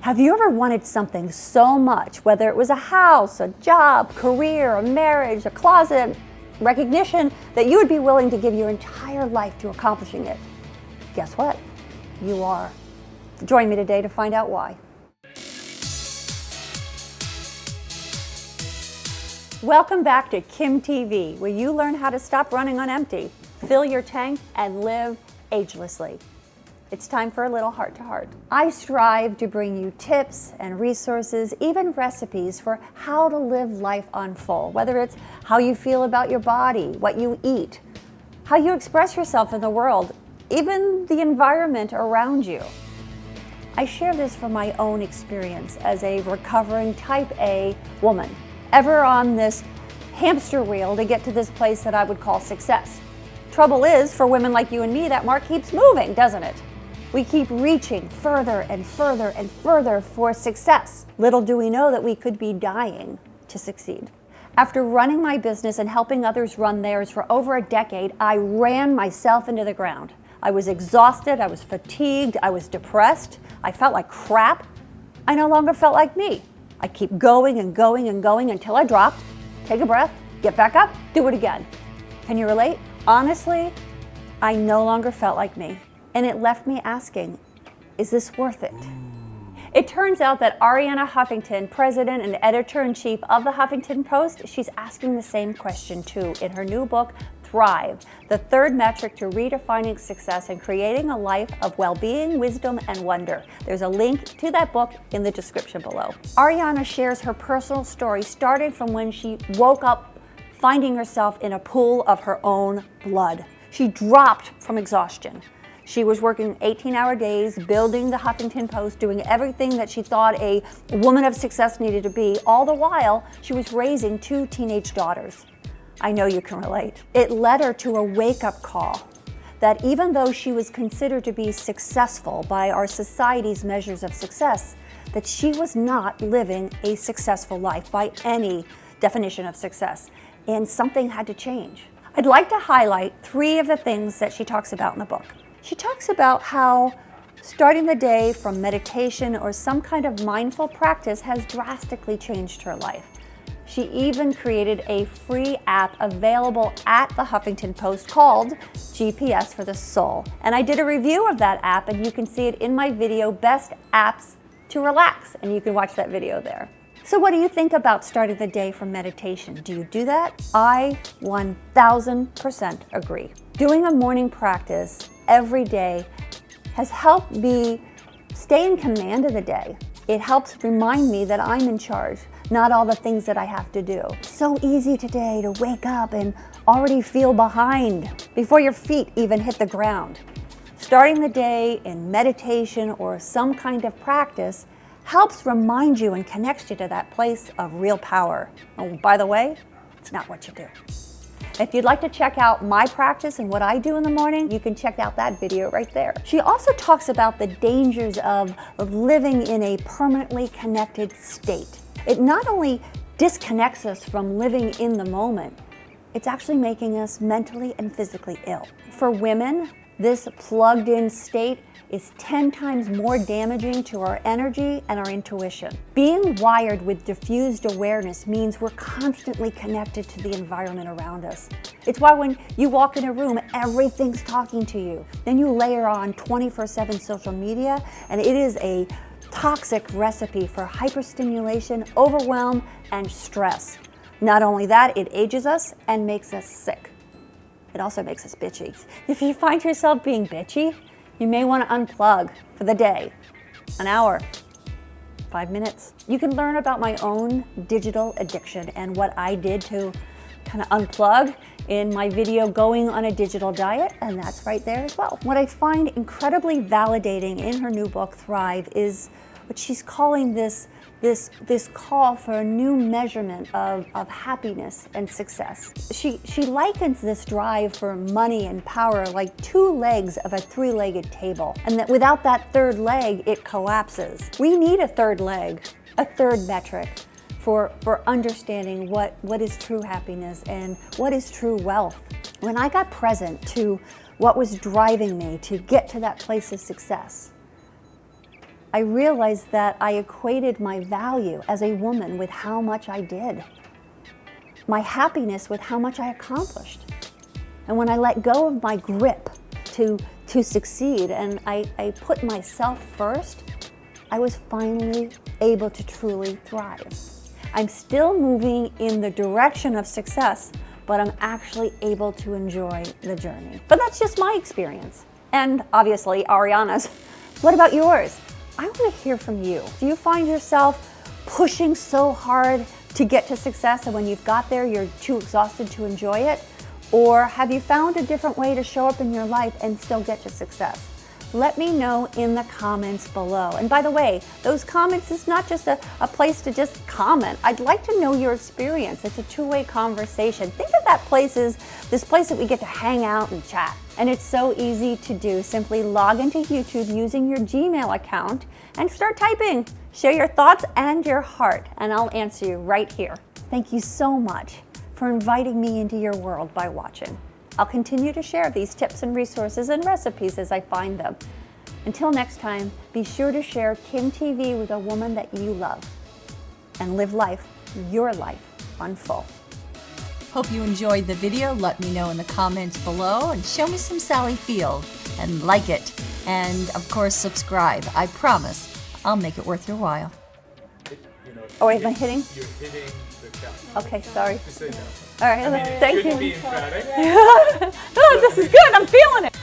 Have you ever wanted something so much, whether it was a house, a job, career, a marriage, a closet, recognition, that you would be willing to give your entire life to accomplishing it? Guess what? You are. Join me today to find out why. Welcome back to kimTV, where you learn how to stop running on empty, fill your tank, and live agelessly. It's time for a little heart-to-heart. I strive to bring you tips and resources, even recipes for how to live life on full, whether it's how you feel about your body, what you eat, how you express yourself in the world, even the environment around you. I share this from my own experience as a recovering type A woman, ever on this hamster wheel to get to this place that I would call success. Trouble is, for women like you and me, that mark keeps moving, doesn't it? We keep reaching further and further and further for success. Little do we know that we could be dying to succeed. After running my business and helping others run theirs for over a decade, I ran myself into the ground. I was exhausted, I was fatigued, I was depressed, I felt like crap. I no longer felt like me. I keep going and going and going until I dropped, take a breath, get back up, do it again. Can you relate? Honestly, I no longer felt like me. And it left me asking, is this worth it? It turns out that Arianna Huffington, president and editor-in-chief of the Huffington Post, she's asking the same question too in her new book, Thrive, the third metric to redefining success and creating a life of well-being, wisdom, and wonder. There's a link to that book in the description below. Arianna shares her personal story, starting from when she woke up finding herself in a pool of her own blood. She dropped from exhaustion. She was working 18-hour days, building the Huffington Post, doing everything that she thought a woman of success needed to be. All the while, she was raising 2 teenage daughters. I know you can relate. It led her to a wake-up call that even though she was considered to be successful by our society's measures of success, that she was not living a successful life by any definition of success, and something had to change. I'd like to highlight 3 of the things that she talks about in the book. She talks about how starting the day from meditation or some kind of mindful practice has drastically changed her life. She even created a free app available at the Huffington Post called GPS for the Soul. And I did a review of that app, and you can see it in my video, Best Apps to Relax, and you can watch that video there. So what do you think about starting the day from meditation? Do you do that? I 1000% agree. Doing a morning practice every day has helped me stay in command of the day. It helps remind me that I'm in charge, not all the things that I have to do. So easy today to wake up and already feel behind before your feet even hit the ground. Starting the day in meditation or some kind of practice helps remind you and connects you to that place of real power. Oh, by the way, it's not what you do. If you'd like to check out my practice and what I do in the morning, you can check out that video right there. She also talks about the dangers of living in a permanently connected state. It not only disconnects us from living in the moment, it's actually making us mentally and physically ill. For women, this plugged-in state is 10 times more damaging to our energy and our intuition. Being wired with diffused awareness means we're constantly connected to the environment around us. It's why when you walk in a room, everything's talking to you. Then you layer on 24/7 social media, and it is a toxic recipe for hyperstimulation, overwhelm, and stress. Not only that, it ages us and makes us sick. It also makes us bitchy. If you find yourself being bitchy, you may want to unplug for the day, an hour, 5 minutes. You can learn about my own digital addiction and what I did to kind of unplug in my video, Going on a Digital Diet, and that's right there as well. What I find incredibly validating in her new book, Thrive, is what she's calling this call for a new measurement of happiness and success. She likens this drive for money and power like 2 legs of a 3-legged table, and that without that 3rd leg, it collapses. We need a 3rd leg, a 3rd metric for understanding what is true happiness and what is true wealth. When I got present to what was driving me to get to that place of success, I realized that I equated my value as a woman with how much I did, my happiness with how much I accomplished. And when I let go of my grip to succeed and I put myself first, I was finally able to truly thrive. I'm still moving in the direction of success, but I'm actually able to enjoy the journey. But that's just my experience. And obviously Arianna's. What about yours? I want to hear from you. Do you find yourself pushing so hard to get to success and when you've got there, you're too exhausted to enjoy it? Or have you found a different way to show up in your life and still get to success? Let me know in the comments below. And by the way, those comments is not just a place to just comment. I'd like to know your experience. It's a two-way conversation. Think of that place as this place that we get to hang out and chat. And it's so easy to do. Simply log into YouTube using your Gmail account and start typing. Share your thoughts and your heart, and I'll answer you right here. Thank you so much for inviting me into your world by watching. I'll continue to share these tips and resources and recipes as I find them. Until next time, be sure to share kimTV with a woman that you love and live life, your life, on full. Hope you enjoyed the video. Let me know in the comments below and show me some Sally Field and like it. And of course, subscribe. I promise I'll make it worth your while. Oh wait, am I hitting? You're hitting the cap. Okay, sorry. Just say no. All right, thank you. Be emphatic. Oh, this is good. I'm feeling it.